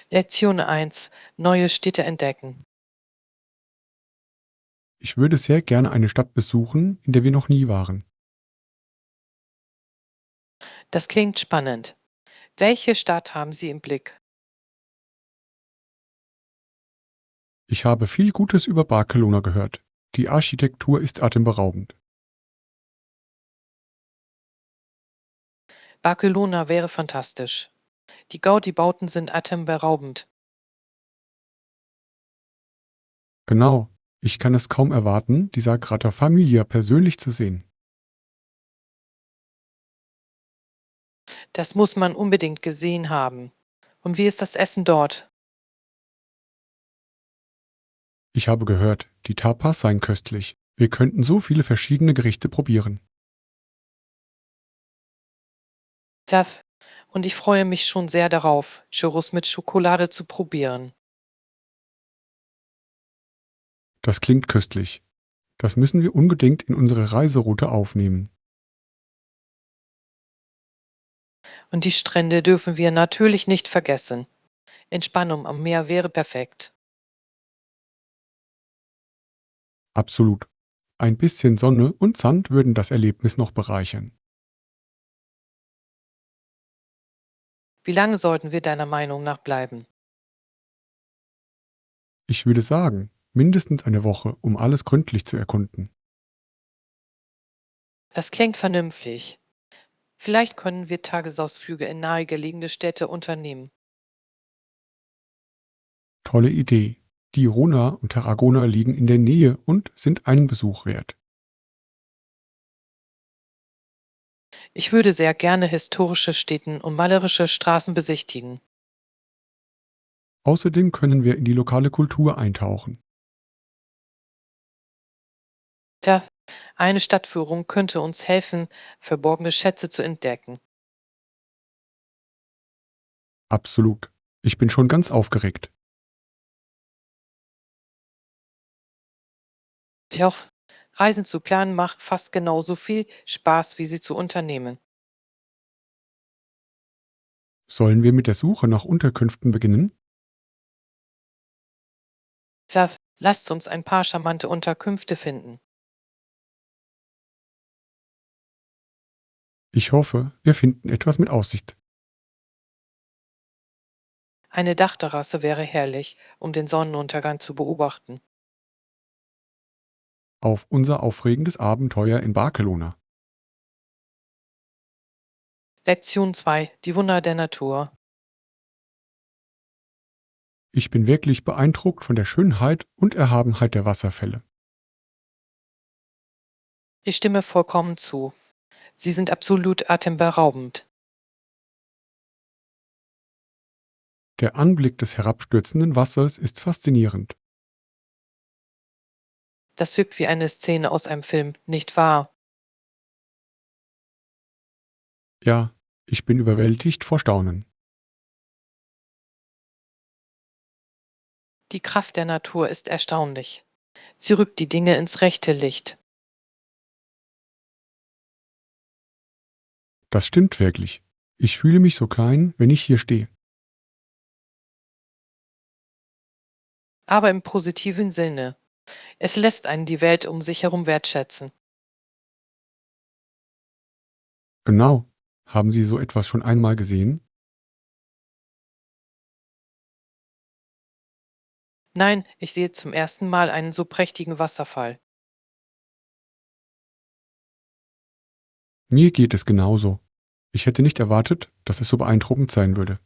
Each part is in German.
Lektion 1: Neue Städte entdecken. Ich würde sehr gerne eine Stadt besuchen, in der wir noch nie waren. Das klingt spannend. Welche Stadt haben Sie im Blick? Ich habe viel Gutes über Barcelona gehört. Die Architektur ist atemberaubend. Barcelona wäre fantastisch. Die Gaudi-Bauten sind atemberaubend. Genau. Ich kann es kaum erwarten, die Sagrada Familia persönlich zu sehen. Das muss man unbedingt gesehen haben. Und wie ist das Essen dort? Ich habe gehört, die Tapas seien köstlich. Wir könnten so viele verschiedene Gerichte probieren. Ja, und ich freue mich schon sehr darauf, Churros mit Schokolade zu probieren. Das klingt köstlich. Das müssen wir unbedingt in unsere Reiseroute aufnehmen. Und die Strände dürfen wir natürlich nicht vergessen. Entspannung am Meer wäre perfekt. Absolut. Ein bisschen Sonne und Sand würden das Erlebnis noch bereichern. Wie lange sollten wir deiner Meinung nach bleiben? Ich würde sagen, mindestens eine Woche, um alles gründlich zu erkunden. Das klingt vernünftig. Vielleicht können wir Tagesausflüge in nahegelegene Städte unternehmen. Tolle Idee. Die Rona und Tarragona liegen in der Nähe und sind einen Besuch wert. Ich würde sehr gerne historische Städten und malerische Straßen besichtigen. Außerdem können wir in die lokale Kultur eintauchen. Tja, eine Stadtführung könnte uns helfen, verborgene Schätze zu entdecken. Absolut. Ich bin schon ganz aufgeregt. Tja, Reisen zu planen macht fast genauso viel Spaß, wie sie zu unternehmen. Sollen wir mit der Suche nach Unterkünften beginnen? Tja, lasst uns ein paar charmante Unterkünfte finden. Ich hoffe, wir finden etwas mit Aussicht. Eine Dachterrasse wäre herrlich, um den Sonnenuntergang zu beobachten. Auf unser aufregendes Abenteuer in Barcelona. Lektion 2: Die Wunder der Natur. Ich bin wirklich beeindruckt von der Schönheit und Erhabenheit der Wasserfälle. Ich stimme vollkommen zu. Sie sind absolut atemberaubend. Der Anblick des herabstürzenden Wassers ist faszinierend. Das wirkt wie eine Szene aus einem Film, nicht wahr? Ja, ich bin überwältigt vor Staunen. Die Kraft der Natur ist erstaunlich. Sie rückt die Dinge ins rechte Licht. Das stimmt wirklich. Ich fühle mich so klein, wenn ich hier stehe. Aber im positiven Sinne. Es lässt einen die Welt um sich herum wertschätzen. Genau. Haben Sie so etwas schon einmal gesehen? Nein, ich sehe zum ersten Mal einen so prächtigen Wasserfall. Mir geht es genauso. Ich hätte nicht erwartet, dass es so beeindruckend sein würde.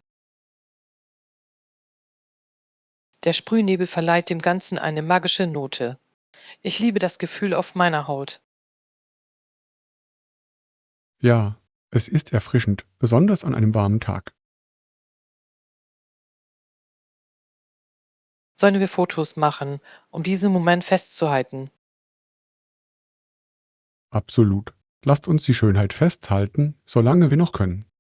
Der Sprühnebel verleiht dem Ganzen eine magische Note. Ich liebe das Gefühl auf meiner Haut. Ja, es ist erfrischend, besonders an einem warmen Tag. Sollen wir Fotos machen, um diesen Moment festzuhalten? Absolut. Lasst uns die Schönheit festhalten, solange wir noch können.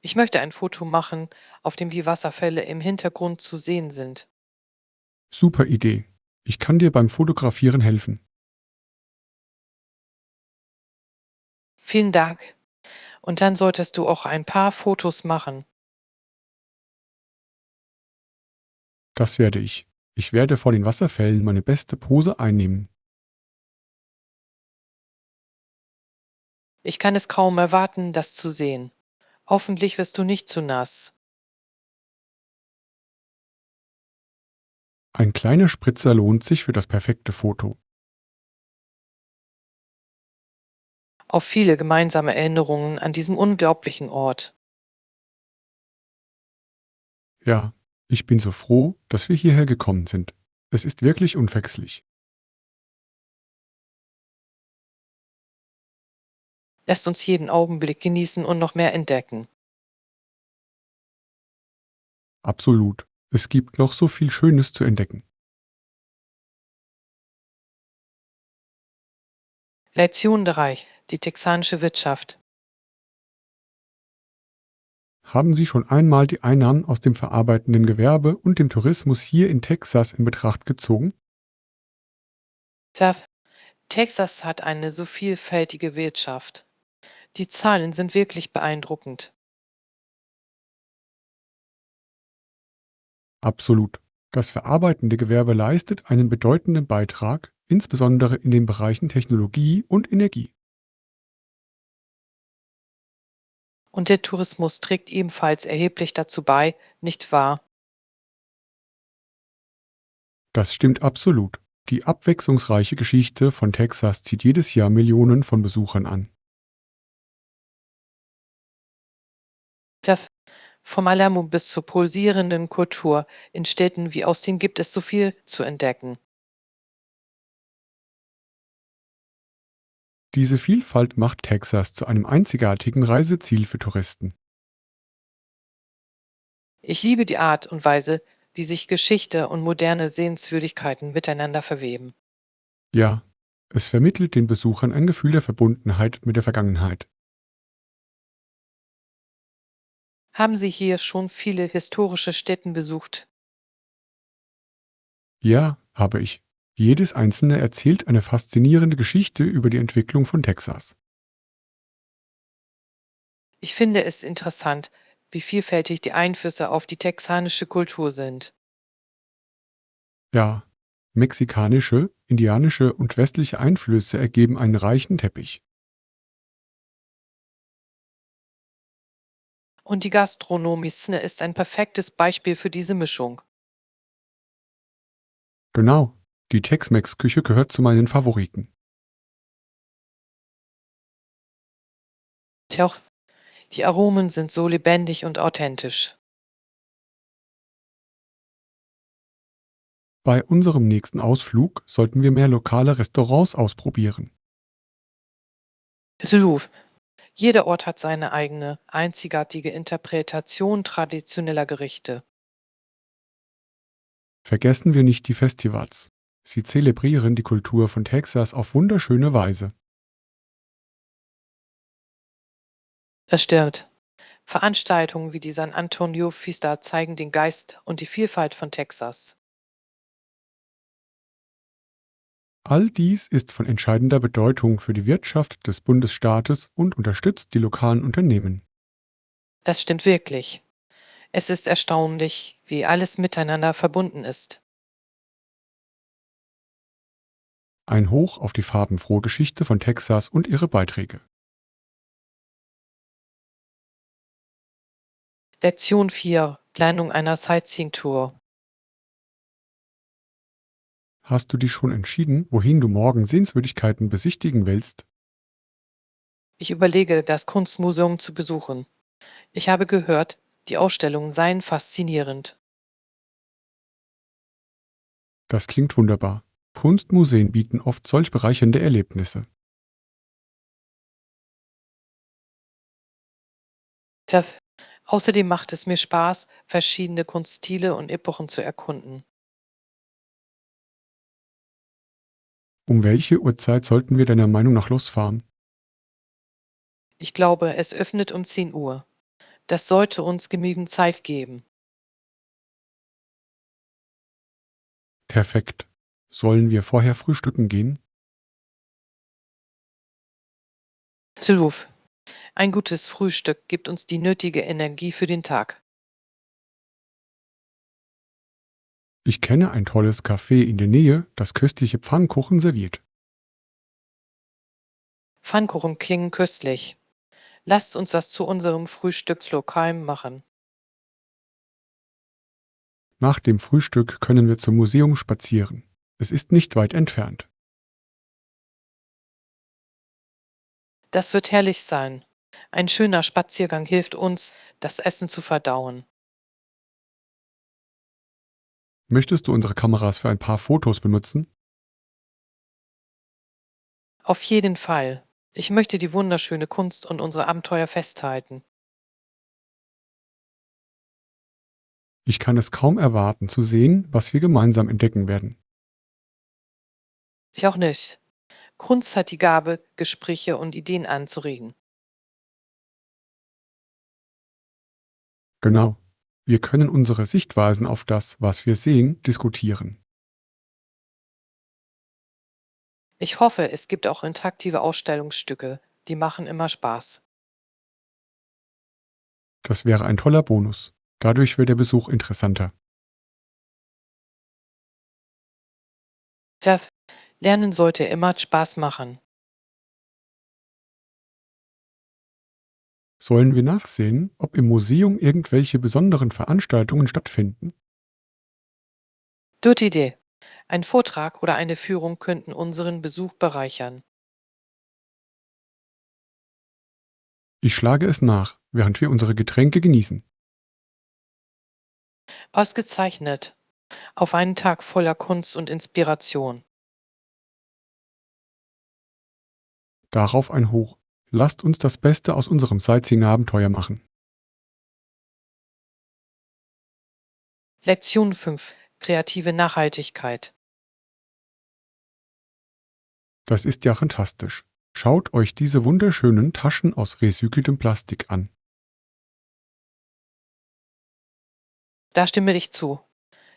Ich möchte ein Foto machen, auf dem die Wasserfälle im Hintergrund zu sehen sind. Super Idee. Ich kann dir beim Fotografieren helfen. Vielen Dank. Und dann solltest du auch ein paar Fotos machen. Das werde ich. Ich werde vor den Wasserfällen meine beste Pose einnehmen. Ich kann es kaum erwarten, das zu sehen. Hoffentlich wirst du nicht zu nass. Ein kleiner Spritzer lohnt sich für das perfekte Foto. Auf viele gemeinsame Erinnerungen an diesem unglaublichen Ort. Ja, ich bin so froh, dass wir hierher gekommen sind. Es ist wirklich unvergesslich. Lasst uns jeden Augenblick genießen und noch mehr entdecken. Absolut. Es gibt noch so viel Schönes zu entdecken. Lektion 3: Die texanische Wirtschaft. Haben Sie schon einmal die Einnahmen aus dem verarbeitenden Gewerbe und dem Tourismus hier in Texas in Betracht gezogen? Tja, Texas hat eine so vielfältige Wirtschaft. Die Zahlen sind wirklich beeindruckend. Absolut. Das verarbeitende Gewerbe leistet einen bedeutenden Beitrag, insbesondere in den Bereichen Technologie und Energie. Und der Tourismus trägt ebenfalls erheblich dazu bei, nicht wahr? Das stimmt absolut. Die abwechslungsreiche Geschichte von Texas zieht jedes Jahr Millionen von Besuchern an. Tja, vom Alamo bis zur pulsierenden Kultur in Städten wie Austin gibt es so viel zu entdecken. Diese Vielfalt macht Texas zu einem einzigartigen Reiseziel für Touristen. Ich liebe die Art und Weise, wie sich Geschichte und moderne Sehenswürdigkeiten miteinander verweben. Ja, es vermittelt den Besuchern ein Gefühl der Verbundenheit mit der Vergangenheit. Haben Sie hier schon viele historische Stätten besucht? Ja, habe ich. Jedes einzelne erzählt eine faszinierende Geschichte über die Entwicklung von Texas. Ich finde es interessant, wie vielfältig die Einflüsse auf die texanische Kultur sind. Ja, mexikanische, indianische und westliche Einflüsse ergeben einen reichen Teppich. Und die Gastronomie ist ein perfektes Beispiel für diese Mischung. Genau, die Tex-Mex-Küche gehört zu meinen Favoriten. Tja, die Aromen sind so lebendig und authentisch. Bei unserem nächsten Ausflug sollten wir mehr lokale Restaurants ausprobieren. Absolut. Jeder Ort hat seine eigene, einzigartige Interpretation traditioneller Gerichte. Vergessen wir nicht die Festivals. Sie zelebrieren die Kultur von Texas auf wunderschöne Weise. Das stimmt. Veranstaltungen wie die San Antonio Fiesta zeigen den Geist und die Vielfalt von Texas. All dies ist von entscheidender Bedeutung für die Wirtschaft des Bundesstaates und unterstützt die lokalen Unternehmen. Das stimmt wirklich. Es ist erstaunlich, wie alles miteinander verbunden ist. Ein Hoch auf die farbenfrohe Geschichte von Texas und ihre Beiträge. Lektion 4: Planung einer Sightseeing-Tour. Hast du dich schon entschieden, wohin du morgen Sehenswürdigkeiten besichtigen willst? Ich überlege, das Kunstmuseum zu besuchen. Ich habe gehört, die Ausstellungen seien faszinierend. Das klingt wunderbar. Kunstmuseen bieten oft solch bereichernde Erlebnisse. Tja, außerdem macht es mir Spaß, verschiedene Kunststile und Epochen zu erkunden. Um welche Uhrzeit sollten wir deiner Meinung nach losfahren? Ich glaube, es öffnet um 10 Uhr. Das sollte uns genügend Zeit geben. Perfekt. Sollen wir vorher frühstücken gehen? Absolut. Ein gutes Frühstück gibt uns die nötige Energie für den Tag. Ich kenne ein tolles Café in der Nähe, das köstliche Pfannkuchen serviert. Pfannkuchen klingen köstlich. Lasst uns das zu unserem Frühstückslokal machen. Nach dem Frühstück können wir zum Museum spazieren. Es ist nicht weit entfernt. Das wird herrlich sein. Ein schöner Spaziergang hilft uns, das Essen zu verdauen. Möchtest du unsere Kameras für ein paar Fotos benutzen? Auf jeden Fall. Ich möchte die wunderschöne Kunst und unsere Abenteuer festhalten. Ich kann es kaum erwarten zu sehen, was wir gemeinsam entdecken werden. Ich auch nicht. Kunst hat die Gabe, Gespräche und Ideen anzuregen. Genau. Wir können unsere Sichtweisen auf das, was wir sehen, diskutieren. Ich hoffe, es gibt auch interaktive Ausstellungsstücke. Die machen immer Spaß. Das wäre ein toller Bonus. Dadurch wird der Besuch interessanter. Tja, Lernen sollte immer Spaß machen. Sollen wir nachsehen, ob im Museum irgendwelche besonderen Veranstaltungen stattfinden? Gute Idee. Ein Vortrag oder eine Führung könnten unseren Besuch bereichern. Ich schlage es nach, während wir unsere Getränke genießen. Ausgezeichnet. Auf einen Tag voller Kunst und Inspiration. Darauf ein Hoch. Lasst uns das Beste aus unserem Sightseeing-Abenteuer machen. Lektion 5: Kreative Nachhaltigkeit. Das ist ja fantastisch. Schaut euch diese wunderschönen Taschen aus recyceltem Plastik an. Da stimme ich zu.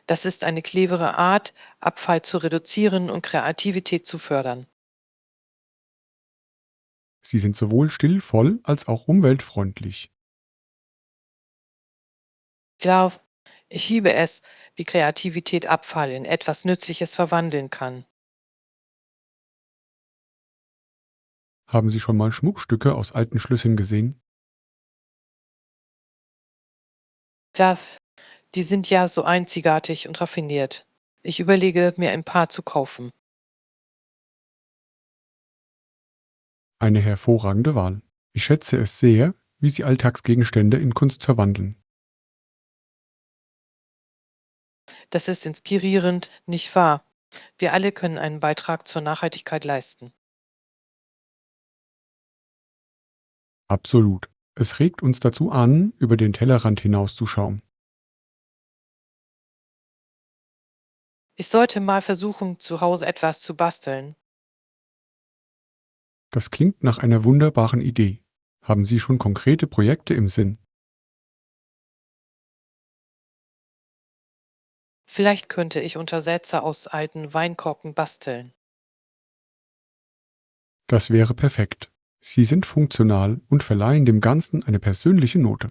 Das ist eine clevere Art, Abfall zu reduzieren und Kreativität zu fördern. Sie sind sowohl stilvoll als auch umweltfreundlich. Klar, ich liebe es, wie Kreativität Abfall in etwas Nützliches verwandeln kann. Haben Sie schon mal Schmuckstücke aus alten Schlüsseln gesehen? Tja, die sind ja so einzigartig und raffiniert. Ich überlege, mir ein paar zu kaufen. Eine hervorragende Wahl. Ich schätze es sehr, wie Sie Alltagsgegenstände in Kunst verwandeln. Das ist inspirierend, nicht wahr? Wir alle können einen Beitrag zur Nachhaltigkeit leisten. Absolut. Es regt uns dazu an, über den Tellerrand hinauszuschauen. Ich sollte mal versuchen, zu Hause etwas zu basteln. Das klingt nach einer wunderbaren Idee. Haben Sie schon konkrete Projekte im Sinn? Vielleicht könnte ich Untersetzer aus alten Weinkorken basteln. Das wäre perfekt. Sie sind funktional und verleihen dem Ganzen eine persönliche Note.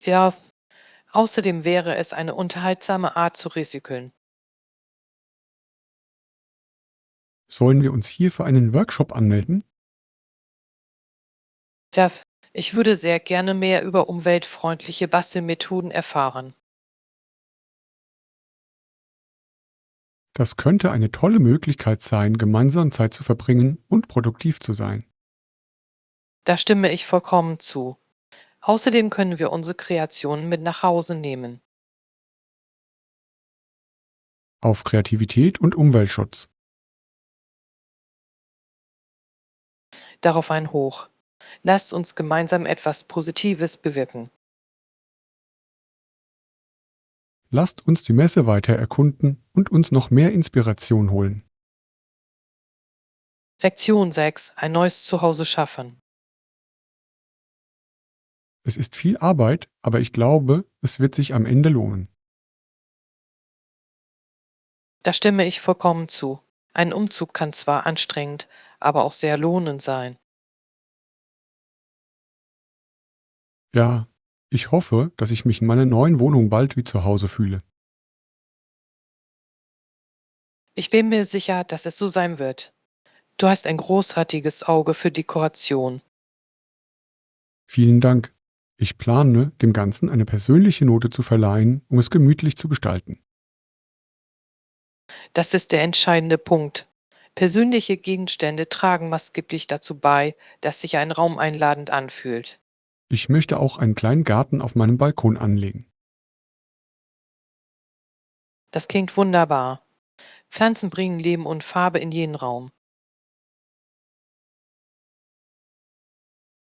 Ja, außerdem wäre es eine unterhaltsame Art zu recyceln. Sollen wir uns hier für einen Workshop anmelden? Tja, ich würde sehr gerne mehr über umweltfreundliche Bastelmethoden erfahren. Das könnte eine tolle Möglichkeit sein, gemeinsam Zeit zu verbringen und produktiv zu sein. Da stimme ich vollkommen zu. Außerdem können wir unsere Kreationen mit nach Hause nehmen. Auf Kreativität und Umweltschutz. Darauf ein Hoch. Lasst uns gemeinsam etwas Positives bewirken. Lasst uns die Messe weiter erkunden und uns noch mehr Inspiration holen. Lektion 6: Ein neues Zuhause schaffen. Es ist viel Arbeit, aber ich glaube, es wird sich am Ende lohnen. Da stimme ich vollkommen zu. Ein Umzug kann zwar anstrengend, aber auch sehr lohnend sein. Ja, ich hoffe, dass ich mich in meiner neuen Wohnung bald wie zu Hause fühle. Ich bin mir sicher, dass es so sein wird. Du hast ein großartiges Auge für Dekoration. Vielen Dank. Ich plane, dem Ganzen eine persönliche Note zu verleihen, um es gemütlich zu gestalten. Das ist der entscheidende Punkt. Persönliche Gegenstände tragen maßgeblich dazu bei, dass sich ein Raum einladend anfühlt. Ich möchte auch einen kleinen Garten auf meinem Balkon anlegen. Das klingt wunderbar. Pflanzen bringen Leben und Farbe in jeden Raum.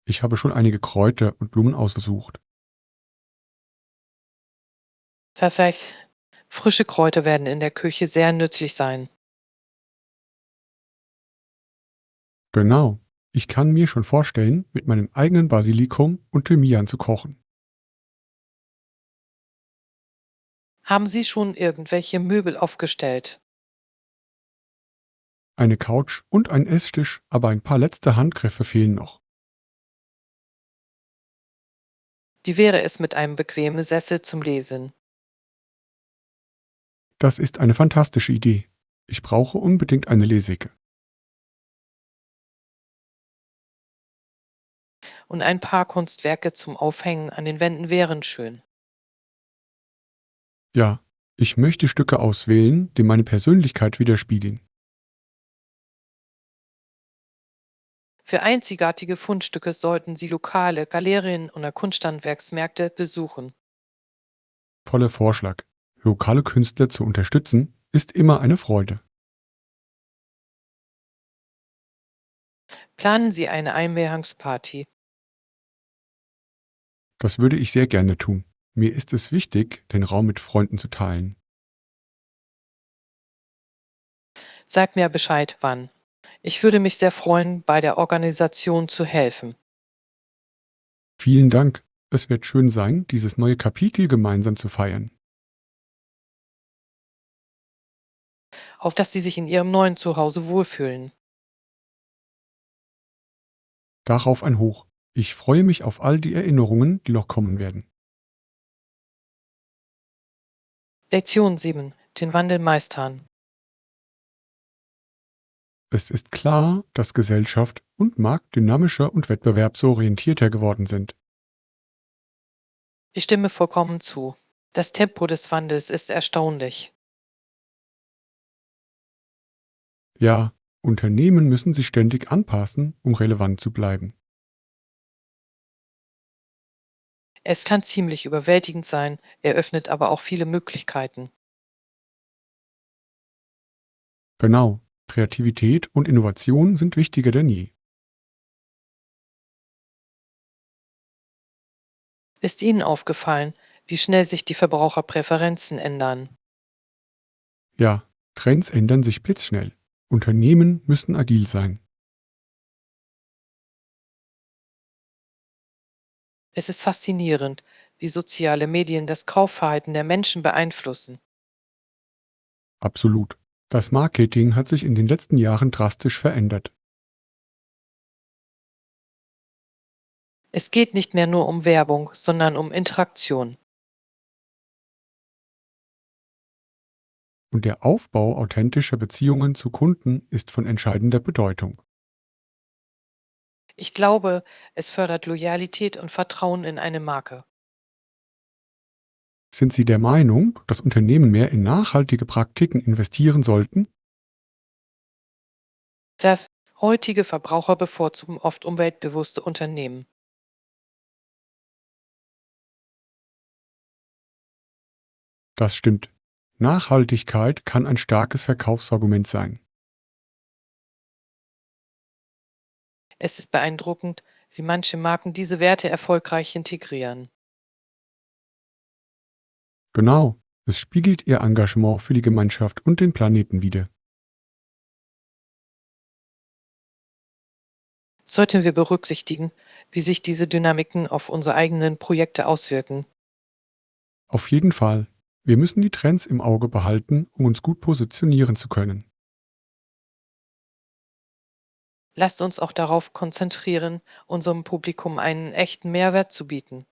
Ich habe schon einige Kräuter und Blumen ausgesucht. Perfekt. Frische Kräuter werden in der Küche sehr nützlich sein. Genau. Ich kann mir schon vorstellen, mit meinem eigenen Basilikum und Thymian zu kochen. Haben Sie schon irgendwelche Möbel aufgestellt? Eine Couch und ein Esstisch, aber ein paar letzte Handgriffe fehlen noch. Wie wäre es mit einem bequemen Sessel zum Lesen? Das ist eine fantastische Idee. Ich brauche unbedingt eine Lesecke. Und ein paar Kunstwerke zum Aufhängen an den Wänden wären schön. Ja, ich möchte Stücke auswählen, die meine Persönlichkeit widerspiegeln. Für einzigartige Fundstücke sollten Sie Lokale, Galerien oder Kunsthandwerksmärkte besuchen. Toller Vorschlag. Lokale Künstler zu unterstützen, ist immer eine Freude. Planen Sie eine Einweihungsparty. Das würde ich sehr gerne tun. Mir ist es wichtig, den Raum mit Freunden zu teilen. Sag mir Bescheid, wann. Ich würde mich sehr freuen, bei der Organisation zu helfen. Vielen Dank. Es wird schön sein, dieses neue Kapitel gemeinsam zu feiern. Auf dass Sie sich in Ihrem neuen Zuhause wohlfühlen. Darauf ein Hoch. Ich freue mich auf all die Erinnerungen, die noch kommen werden. Lektion 7. Den Wandel meistern. Es ist klar, dass Gesellschaft und Markt dynamischer und wettbewerbsorientierter geworden sind. Ich stimme vollkommen zu. Das Tempo des Wandels ist erstaunlich. Ja, Unternehmen müssen sich ständig anpassen, um relevant zu bleiben. Es kann ziemlich überwältigend sein, eröffnet aber auch viele Möglichkeiten. Genau, Kreativität und Innovation sind wichtiger denn je. Ist Ihnen aufgefallen, wie schnell sich die Verbraucherpräferenzen ändern? Ja, Trends ändern sich blitzschnell. Unternehmen müssen agil sein. Es ist faszinierend, wie soziale Medien das Kaufverhalten der Menschen beeinflussen. Absolut. Das Marketing hat sich in den letzten Jahren drastisch verändert. Es geht nicht mehr nur um Werbung, sondern um Interaktion. Und der Aufbau authentischer Beziehungen zu Kunden ist von entscheidender Bedeutung. Ich glaube, es fördert Loyalität und Vertrauen in eine Marke. Sind Sie der Meinung, dass Unternehmen mehr in nachhaltige Praktiken investieren sollten? Der heutige Verbraucher bevorzugen oft umweltbewusste Unternehmen. Das stimmt. Nachhaltigkeit kann ein starkes Verkaufsargument sein. Es ist beeindruckend, wie manche Marken diese Werte erfolgreich integrieren. Genau, es spiegelt Ihr Engagement für die Gemeinschaft und den Planeten wider. Sollten wir berücksichtigen, wie sich diese Dynamiken auf unsere eigenen Projekte auswirken. Auf jeden Fall. Wir müssen die Trends im Auge behalten, um uns gut positionieren zu können. Lasst uns auch darauf konzentrieren, unserem Publikum einen echten Mehrwert zu bieten.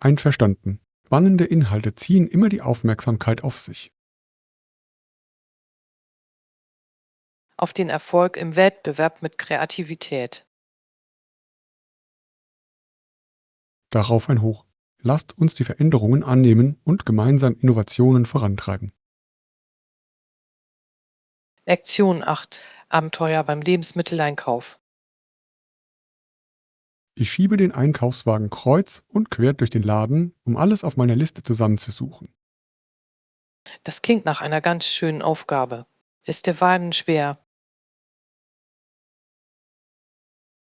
Einverstanden. Spannende Inhalte ziehen immer die Aufmerksamkeit auf sich. Auf den Erfolg im Wettbewerb mit Kreativität. Darauf ein Hoch. Lasst uns die Veränderungen annehmen und gemeinsam Innovationen vorantreiben. Lektion 8. Abenteuer beim Lebensmitteleinkauf. Ich schiebe den Einkaufswagen kreuz und quer durch den Laden, um alles auf meiner Liste zusammenzusuchen. Das klingt nach einer ganz schönen Aufgabe. Ist der Wagen schwer?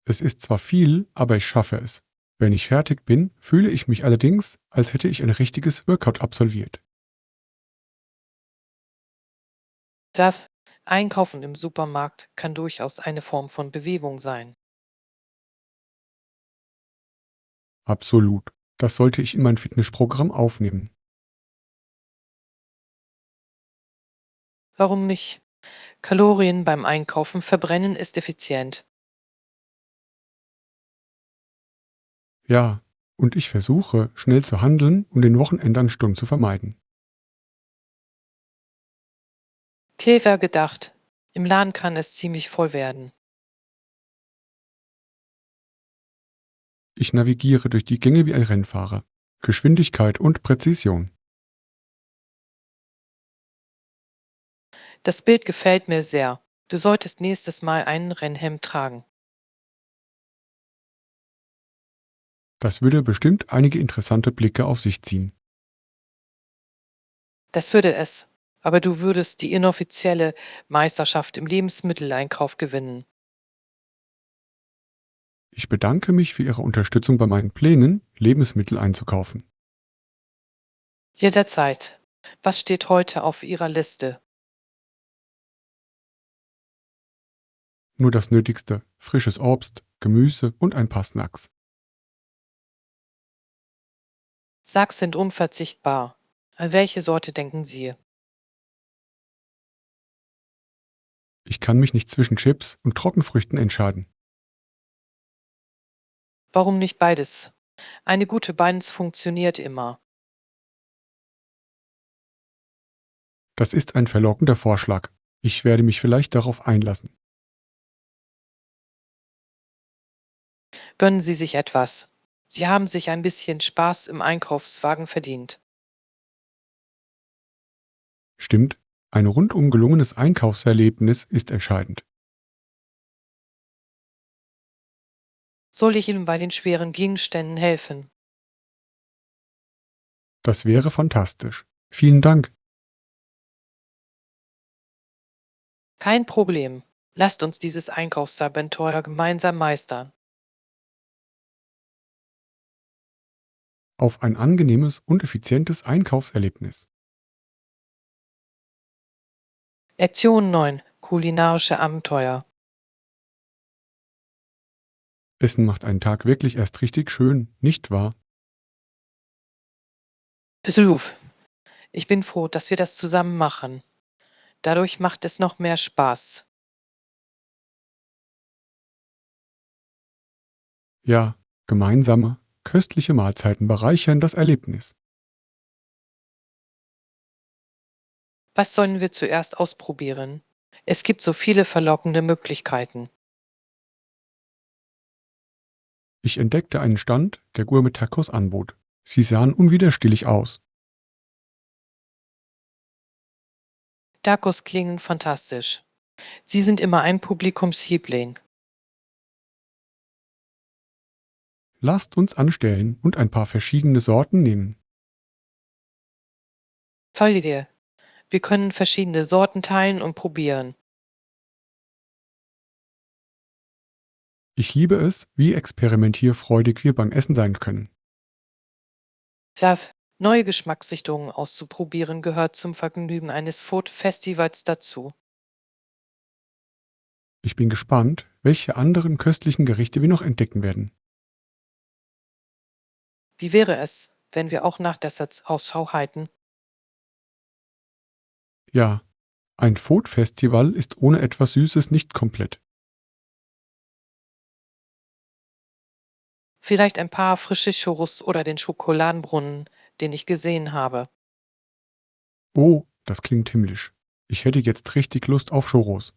Es ist zwar viel, aber ich schaffe es. Wenn ich fertig bin, fühle ich mich allerdings, als hätte ich ein richtiges Workout absolviert. Darf Einkaufen im Supermarkt kann durchaus eine Form von Bewegung sein. Absolut. Das sollte ich in mein Fitnessprogramm aufnehmen. Warum nicht? Kalorien beim Einkaufen verbrennen ist effizient. Ja, und ich versuche, schnell zu handeln und den Wochenendansturm zu vermeiden. Clever gedacht. Im Laden kann es ziemlich voll werden. Ich navigiere durch die Gänge wie ein Rennfahrer. Geschwindigkeit und Präzision. Das Bild gefällt mir sehr. Du solltest nächstes Mal einen Rennhelm tragen. Das würde bestimmt einige interessante Blicke auf sich ziehen. Das würde es. Aber du würdest die inoffizielle Meisterschaft im Lebensmitteleinkauf gewinnen. Ich bedanke mich für Ihre Unterstützung bei meinen Plänen, Lebensmittel einzukaufen. Jederzeit. Was steht heute auf Ihrer Liste? Nur das Nötigste, frisches Obst, Gemüse und ein paar Snacks. Sacks sind unverzichtbar. An welche Sorte denken Sie? Ich kann mich nicht zwischen Chips und Trockenfrüchten entscheiden. Warum nicht beides? Eine gute Balance funktioniert immer. Das ist ein verlockender Vorschlag. Ich werde mich vielleicht darauf einlassen. Gönnen Sie sich etwas. Sie haben sich ein bisschen Spaß im Einkaufswagen verdient. Stimmt, ein rundum gelungenes Einkaufserlebnis ist entscheidend. Soll ich Ihnen bei den schweren Gegenständen helfen? Das wäre fantastisch. Vielen Dank. Kein Problem. Lasst uns dieses Einkaufsabenteuer gemeinsam meistern. Auf ein angenehmes und effizientes Einkaufserlebnis. Lektion 9. Kulinarische Abenteuer. Essen macht einen Tag wirklich erst richtig schön, nicht wahr? Besuch. Ich bin froh, dass wir das zusammen machen. Dadurch macht es noch mehr Spaß. Ja, gemeinsame, köstliche Mahlzeiten bereichern das Erlebnis. Was sollen wir zuerst ausprobieren? Es gibt so viele verlockende Möglichkeiten. Ich entdeckte einen Stand, der Gourmet-Tacos anbot. Sie sahen unwiderstehlich aus. Tacos klingen fantastisch. Sie sind immer ein Publikumsliebling. Lasst uns anstellen und ein paar verschiedene Sorten nehmen. Toll Idee. Wir können verschiedene Sorten teilen und probieren. Ich liebe es, wie experimentierfreudig wir beim Essen sein können. Ja, neue Geschmacksrichtungen auszuprobieren gehört zum Vergnügen eines Food-Festivals dazu. Ich bin gespannt, welche anderen köstlichen Gerichte wir noch entdecken werden. Wie wäre es, wenn wir auch nach Desserts Ausschau halten? Ja, ein Food-Festival ist ohne etwas Süßes nicht komplett. Vielleicht ein paar frische Churros oder den Schokoladenbrunnen, den ich gesehen habe. Oh, das klingt himmlisch. Ich hätte jetzt richtig Lust auf Churros.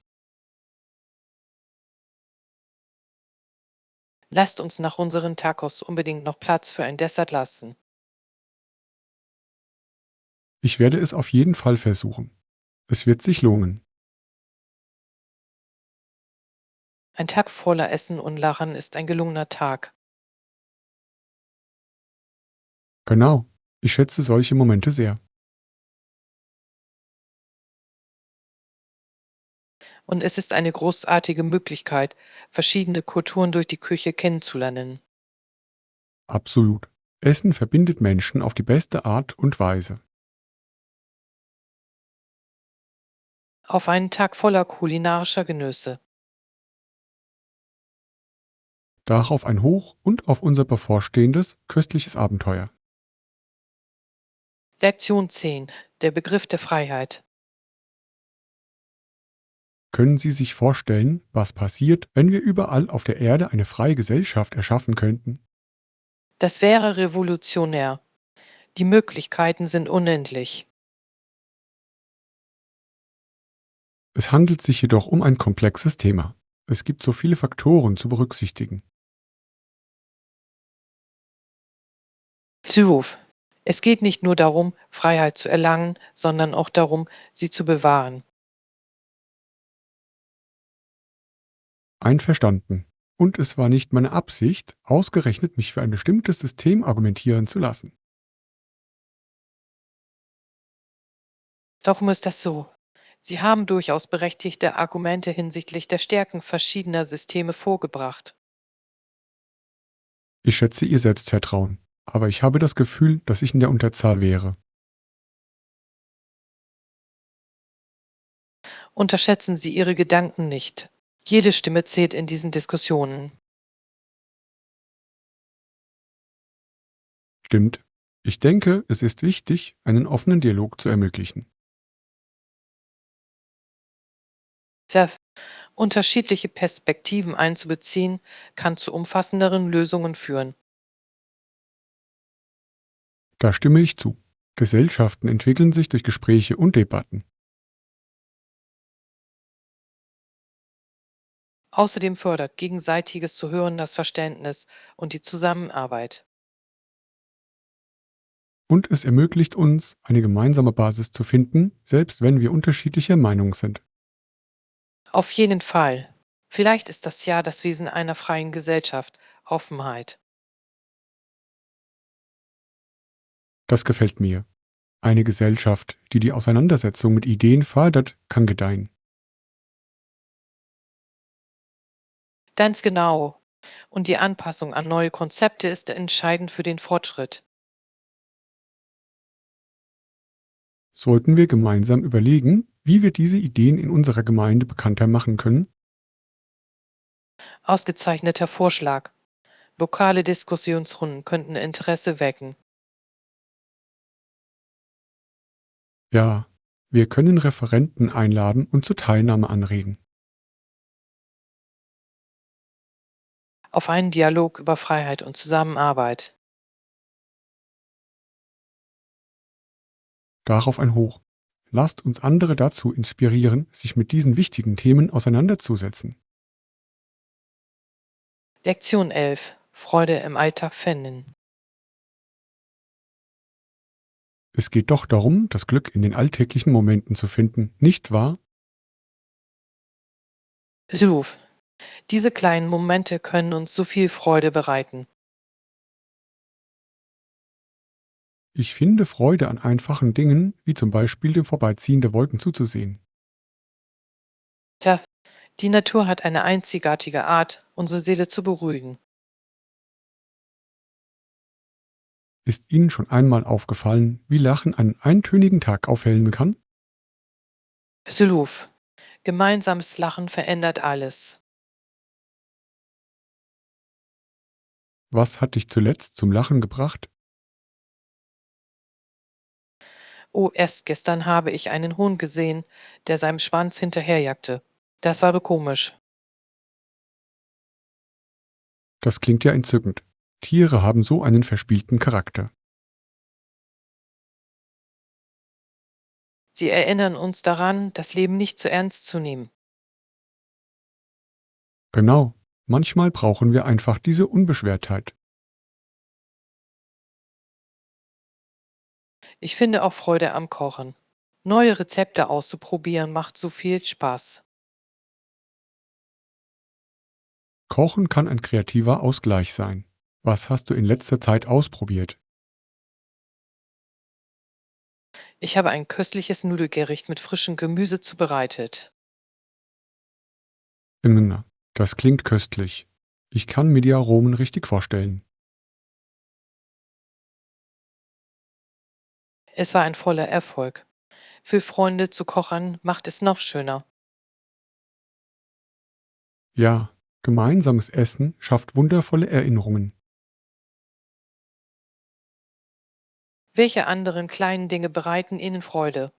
Lasst uns nach unseren Tacos unbedingt noch Platz für ein Dessert lassen. Ich werde es auf jeden Fall versuchen. Es wird sich lohnen. Ein Tag voller Essen und Lachen ist ein gelungener Tag. Genau. Ich schätze solche Momente sehr. Und es ist eine großartige Möglichkeit, verschiedene Kulturen durch die Küche kennenzulernen. Absolut. Essen verbindet Menschen auf die beste Art und Weise. Auf einen Tag voller kulinarischer Genüsse. Darauf ein Hoch und auf unser bevorstehendes köstliches Abenteuer. Lektion 10. Der Begriff der Freiheit. Können Sie sich vorstellen, was passiert, wenn wir überall auf der Erde eine freie Gesellschaft erschaffen könnten? Das wäre revolutionär. Die Möglichkeiten sind unendlich. Es handelt sich jedoch um ein komplexes Thema. Es gibt so viele Faktoren zu berücksichtigen. Zuruf. Es geht nicht nur darum, Freiheit zu erlangen, sondern auch darum, sie zu bewahren. Einverstanden. Und es war nicht meine Absicht, ausgerechnet mich für ein bestimmtes System argumentieren zu lassen. Darum ist das so. Sie haben durchaus berechtigte Argumente hinsichtlich der Stärken verschiedener Systeme vorgebracht. Ich schätze Ihr Selbstvertrauen, aber ich habe das Gefühl, dass ich in der Unterzahl wäre. Unterschätzen Sie Ihre Gedanken nicht. Jede Stimme zählt in diesen Diskussionen. Stimmt. Ich denke, es ist wichtig, einen offenen Dialog zu ermöglichen. Verf Unterschiedliche Perspektiven einzubeziehen, kann zu umfassenderen Lösungen führen. Da stimme ich zu. Gesellschaften entwickeln sich durch Gespräche und Debatten. Außerdem fördert gegenseitiges Zuhören das Verständnis und die Zusammenarbeit. Und es ermöglicht uns, eine gemeinsame Basis zu finden, selbst wenn wir unterschiedlicher Meinung sind. Auf jeden Fall. Vielleicht ist das ja das Wesen einer freien Gesellschaft, Offenheit. Das gefällt mir. Eine Gesellschaft, die die Auseinandersetzung mit Ideen fördert, kann gedeihen. Ganz genau. Und die Anpassung an neue Konzepte ist entscheidend für den Fortschritt. Sollten wir gemeinsam überlegen, wie wir diese Ideen in unserer Gemeinde bekannter machen können? Ausgezeichneter Vorschlag. Lokale Diskussionsrunden könnten Interesse wecken. Ja, wir können Referenten einladen und zur Teilnahme anregen. Auf einen Dialog über Freiheit und Zusammenarbeit. Darauf ein Hoch. Lasst uns andere dazu inspirieren, sich mit diesen wichtigen Themen auseinanderzusetzen. Lektion 11. Freude im Alltag finden. Es geht doch darum, das Glück in den alltäglichen Momenten zu finden, nicht wahr? Ruf. Diese kleinen Momente können uns so viel Freude bereiten. Ich finde Freude an einfachen Dingen, wie zum Beispiel dem Vorbeiziehen der Wolken zuzusehen. Tja, die Natur hat eine einzigartige Art, unsere Seele zu beruhigen. Ist Ihnen schon einmal aufgefallen, wie Lachen einen eintönigen Tag aufhellen kann? Ruf. Gemeinsames Lachen verändert alles. Was hat dich zuletzt zum Lachen gebracht? Oh, erst gestern habe ich einen Huhn gesehen, der seinem Schwanz hinterherjagte. Das war komisch. Das klingt ja entzückend. Tiere haben so einen verspielten Charakter. Sie erinnern uns daran, das Leben nicht zu ernst zu nehmen. Genau, manchmal brauchen wir einfach diese Unbeschwertheit. Ich finde auch Freude am Kochen. Neue Rezepte auszuprobieren macht so viel Spaß. Kochen kann ein kreativer Ausgleich sein. Was hast du in letzter Zeit ausprobiert? Ich habe ein köstliches Nudelgericht mit frischem Gemüse zubereitet. Das klingt köstlich. Ich kann mir die Aromen richtig vorstellen. Es war ein voller Erfolg. Für Freunde zu kochen macht es noch schöner. Ja, gemeinsames Essen schafft wundervolle Erinnerungen. Welche anderen kleinen Dinge bereiten Ihnen Freude?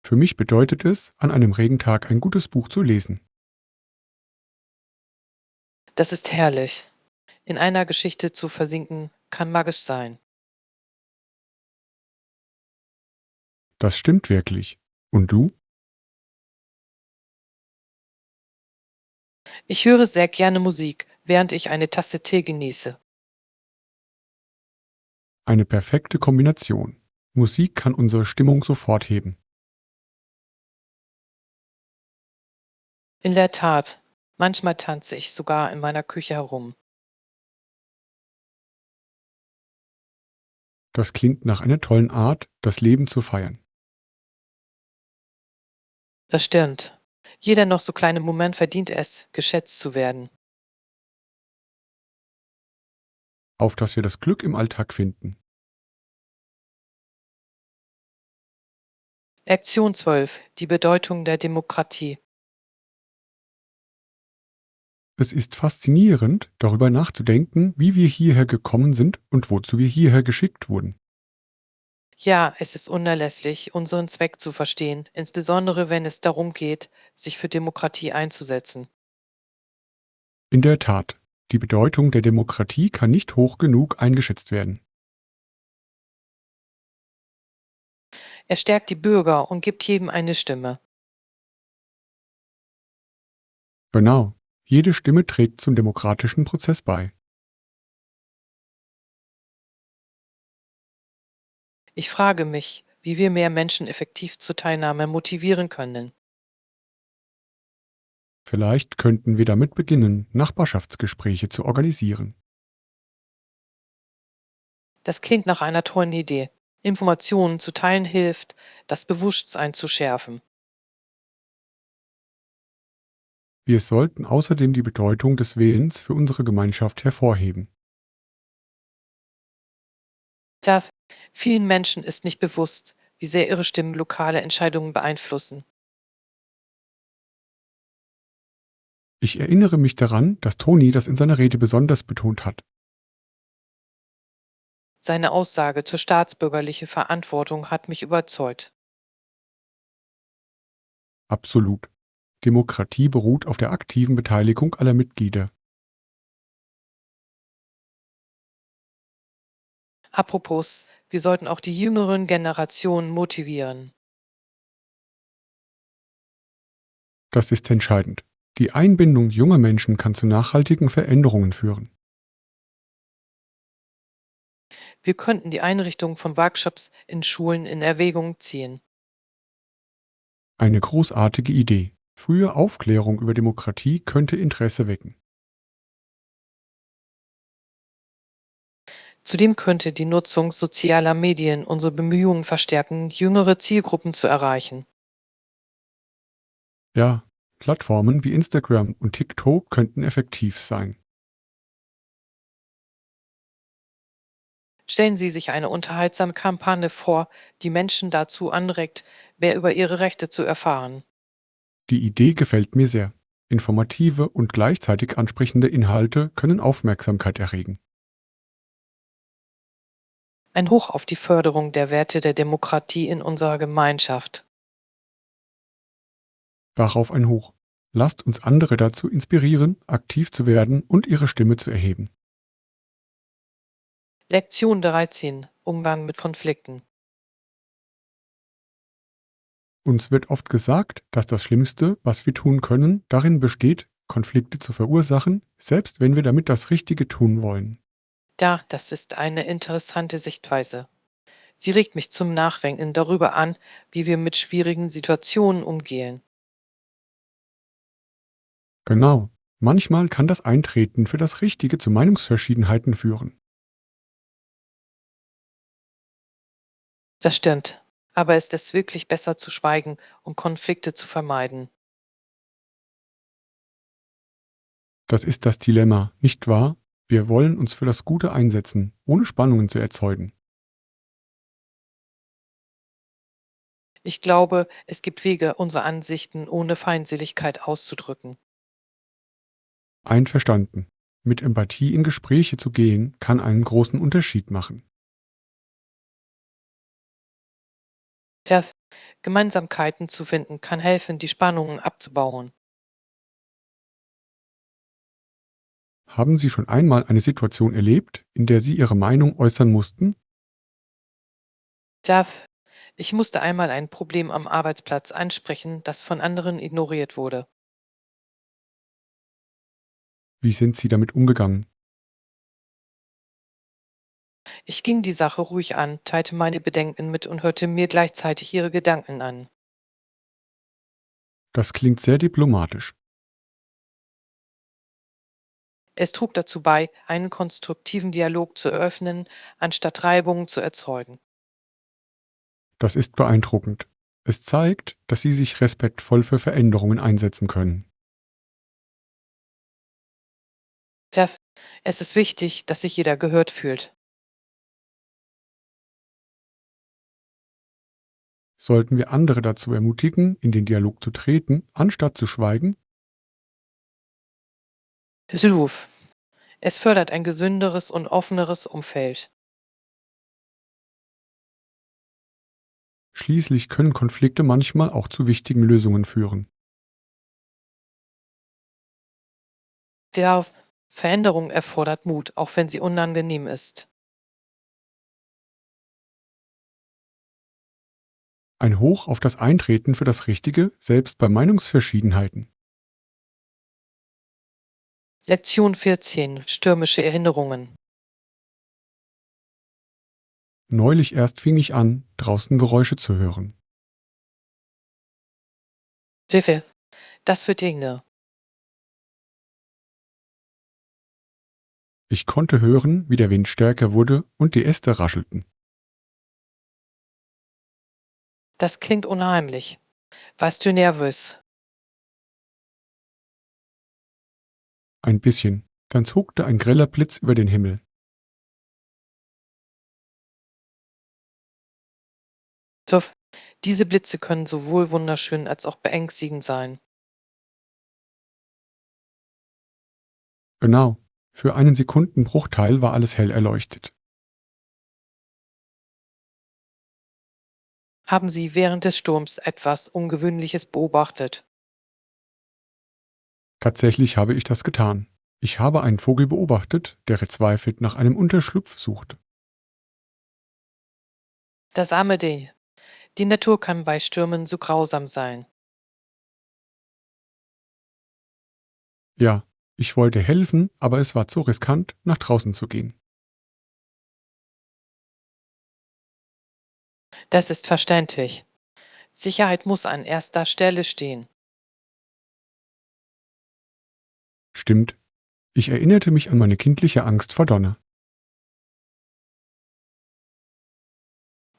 Für mich bedeutet es, an einem Regentag ein gutes Buch zu lesen. Das ist herrlich. In einer Geschichte zu versinken kann magisch sein. Das stimmt wirklich. Und du? Ich höre sehr gerne Musik, während ich eine Tasse Tee genieße. Eine perfekte Kombination. Musik kann unsere Stimmung sofort heben. In der Tat, manchmal tanze ich sogar in meiner Küche herum. Das klingt nach einer tollen Art, das Leben zu feiern. Das stimmt. Jeder noch so kleine Moment verdient es, geschätzt zu werden. Auf dass wir das Glück im Alltag finden. Lektion 12: Die Bedeutung der Demokratie. Es ist faszinierend, darüber nachzudenken, wie wir hierher gekommen sind und wozu wir hierher geschickt wurden. Ja, es ist unerlässlich, unseren Zweck zu verstehen, insbesondere wenn es darum geht, sich für Demokratie einzusetzen. In der Tat, die Bedeutung der Demokratie kann nicht hoch genug eingeschätzt werden. Er stärkt die Bürger und gibt jedem eine Stimme. Genau, jede Stimme trägt zum demokratischen Prozess bei. Ich frage mich, wie wir mehr Menschen effektiv zur Teilnahme motivieren können. Vielleicht könnten wir damit beginnen, Nachbarschaftsgespräche zu organisieren. Das klingt nach einer tollen Idee. Informationen zu teilen hilft, das Bewusstsein zu schärfen. Wir sollten außerdem die Bedeutung des Wählens für unsere Gemeinschaft hervorheben. Da vielen Menschen ist nicht bewusst, wie sehr ihre Stimmen lokale Entscheidungen beeinflussen. Ich erinnere mich daran, dass Toni das in seiner Rede besonders betont hat. Seine Aussage zur staatsbürgerlichen Verantwortung hat mich überzeugt. Absolut. Demokratie beruht auf der aktiven Beteiligung aller Mitglieder. Apropos, wir sollten auch die jüngeren Generationen motivieren. Das ist entscheidend. Die Einbindung junger Menschen kann zu nachhaltigen Veränderungen führen. Wir könnten die Einrichtung von Workshops in Schulen in Erwägung ziehen. Eine großartige Idee. Frühe Aufklärung über Demokratie könnte Interesse wecken. Zudem könnte die Nutzung sozialer Medien unsere Bemühungen verstärken, jüngere Zielgruppen zu erreichen. Ja, Plattformen wie Instagram und TikTok könnten effektiv sein. Stellen Sie sich eine unterhaltsame Kampagne vor, die Menschen dazu anregt, mehr über ihre Rechte zu erfahren. Die Idee gefällt mir sehr. Informative und gleichzeitig ansprechende Inhalte können Aufmerksamkeit erregen. Ein Hoch auf die Förderung der Werte der Demokratie in unserer Gemeinschaft. Darauf ein Hoch. Lasst uns andere dazu inspirieren, aktiv zu werden und ihre Stimme zu erheben. Lektion 13. Umgang mit Konflikten. Uns wird oft gesagt, dass das Schlimmste, was wir tun können, darin besteht, Konflikte zu verursachen, selbst wenn wir damit das Richtige tun wollen. Ja, das ist eine interessante Sichtweise. Sie regt mich zum Nachdenken darüber an, wie wir mit schwierigen Situationen umgehen. Genau. Manchmal kann das Eintreten für das Richtige zu Meinungsverschiedenheiten führen. Das stimmt. Aber ist es wirklich besser zu schweigen, um Konflikte zu vermeiden? Das ist das Dilemma, nicht wahr? Wir wollen uns für das Gute einsetzen, ohne Spannungen zu erzeugen. Ich glaube, es gibt Wege, unsere Ansichten ohne Feindseligkeit auszudrücken. Einverstanden. Mit Empathie in Gespräche zu gehen, kann einen großen Unterschied machen. Tja, Gemeinsamkeiten zu finden kann helfen, die Spannungen abzubauen. Haben Sie schon einmal eine Situation erlebt, in der Sie Ihre Meinung äußern mussten? Tja, ich musste einmal ein Problem am Arbeitsplatz ansprechen, das von anderen ignoriert wurde. Wie sind Sie damit umgegangen? Ich ging die Sache ruhig an, teilte meine Bedenken mit und hörte mir gleichzeitig ihre Gedanken an. Das klingt sehr diplomatisch. Es trug dazu bei, einen konstruktiven Dialog zu eröffnen, anstatt Reibungen zu erzeugen. Das ist beeindruckend. Es zeigt, dass Sie sich respektvoll für Veränderungen einsetzen können. Tja, es ist wichtig, dass sich jeder gehört fühlt. Sollten wir andere dazu ermutigen, in den Dialog zu treten, anstatt zu schweigen? Ruf. Es fördert ein gesünderes und offeneres Umfeld. Schließlich können Konflikte manchmal auch zu wichtigen Lösungen führen. Der Veränderung erfordert Mut, auch wenn sie unangenehm ist. Ein Hoch auf das Eintreten für das Richtige, selbst bei Meinungsverschiedenheiten. Lektion 14. Stürmische Erinnerungen. Neulich erst fing ich an, draußen Geräusche zu hören. Pfiffe. Das für Dinge. Ich konnte hören, wie der Wind stärker wurde und die Äste raschelten. Das klingt unheimlich. Warst du nervös? Ein bisschen. Dann zuckte ein greller Blitz über den Himmel. Tuff. Diese Blitze können sowohl wunderschön als auch beängstigend sein. Genau. Für einen Sekundenbruchteil war alles hell erleuchtet. Haben Sie während des Sturms etwas Ungewöhnliches beobachtet? Tatsächlich habe ich das getan. Ich habe einen Vogel beobachtet, der verzweifelt nach einem Unterschlupf suchte. Das arme Ding. Die Natur kann bei Stürmen so grausam sein. Ja, ich wollte helfen, aber es war zu riskant, nach draußen zu gehen. Das ist verständlich. Sicherheit muss an erster Stelle stehen. Stimmt. Ich erinnerte mich an meine kindliche Angst vor Donner.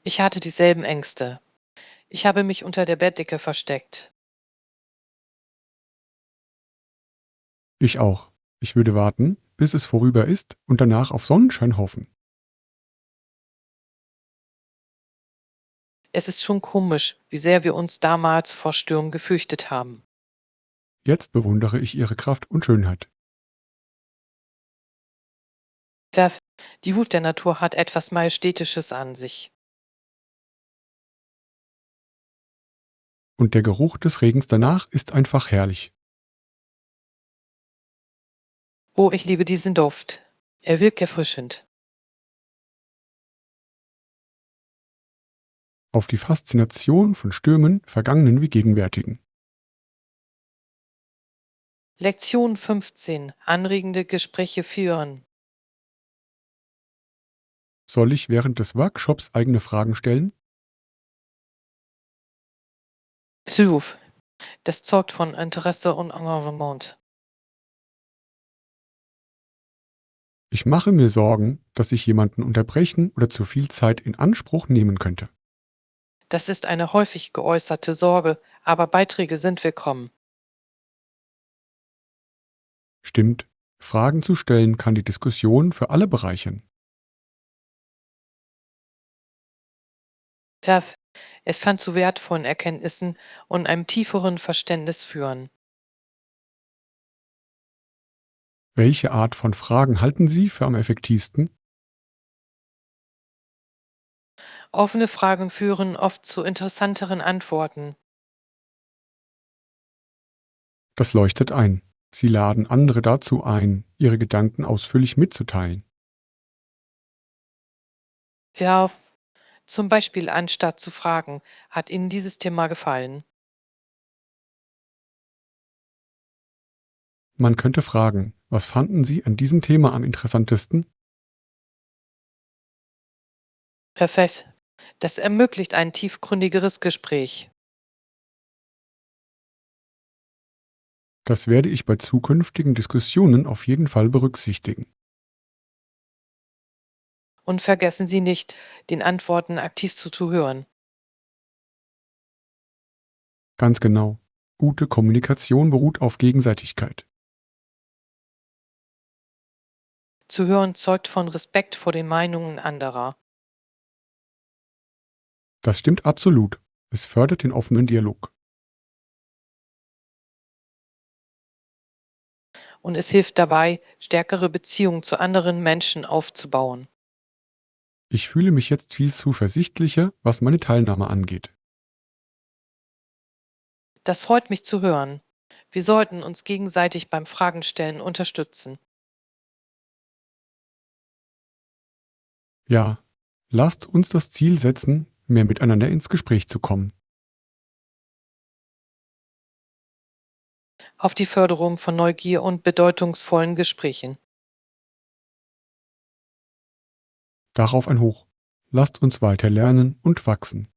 Ich hatte dieselben Ängste. Ich habe mich unter der Bettdecke versteckt. Ich auch. Ich würde warten, bis es vorüber ist und danach auf Sonnenschein hoffen. Es ist schon komisch, wie sehr wir uns damals vor Stürmen gefürchtet haben. Jetzt bewundere ich ihre Kraft und Schönheit. Der, die Wut der Natur hat etwas Majestätisches an sich. Und der Geruch des Regens danach ist einfach herrlich. Oh, ich liebe diesen Duft. Er wirkt erfrischend. Auf die Faszination von Stürmen, vergangenen wie gegenwärtigen. Lektion 15. Anregende Gespräche führen. Soll ich während des Workshops eigene Fragen stellen? Prüf. Das zeugt von Interesse und Engagement. Ich mache mir Sorgen, dass ich jemanden unterbrechen oder zu viel Zeit in Anspruch nehmen könnte. Das ist eine häufig geäußerte Sorge, aber Beiträge sind willkommen. Stimmt, Fragen zu stellen kann die Diskussion für alle bereichern. Perf. Es kann zu wertvollen Erkenntnissen und einem tieferen Verständnis führen. Welche Art von Fragen halten Sie für am effektivsten? Offene Fragen führen oft zu interessanteren Antworten. Das leuchtet ein. Sie laden andere dazu ein, ihre Gedanken ausführlich mitzuteilen. Ja, zum Beispiel anstatt zu fragen, hat Ihnen dieses Thema gefallen? Man könnte fragen, was fanden Sie an diesem Thema am interessantesten? Perfekt. Das ermöglicht ein tiefgründigeres Gespräch. Das werde ich bei zukünftigen Diskussionen auf jeden Fall berücksichtigen. Und vergessen Sie nicht, den Antworten aktiv zuzuhören. Ganz genau. Gute Kommunikation beruht auf Gegenseitigkeit. Zu hören zeugt von Respekt vor den Meinungen anderer. Das stimmt absolut. Es fördert den offenen Dialog. Und es hilft dabei, stärkere Beziehungen zu anderen Menschen aufzubauen. Ich fühle mich jetzt viel zuversichtlicher, was meine Teilnahme angeht. Das freut mich zu hören. Wir sollten uns gegenseitig beim Fragenstellen unterstützen. Ja, lasst uns das Ziel setzen, mehr miteinander ins Gespräch zu kommen. Auf die Förderung von Neugier und bedeutungsvollen Gesprächen. Darauf ein Hoch. Lasst uns weiter lernen und wachsen.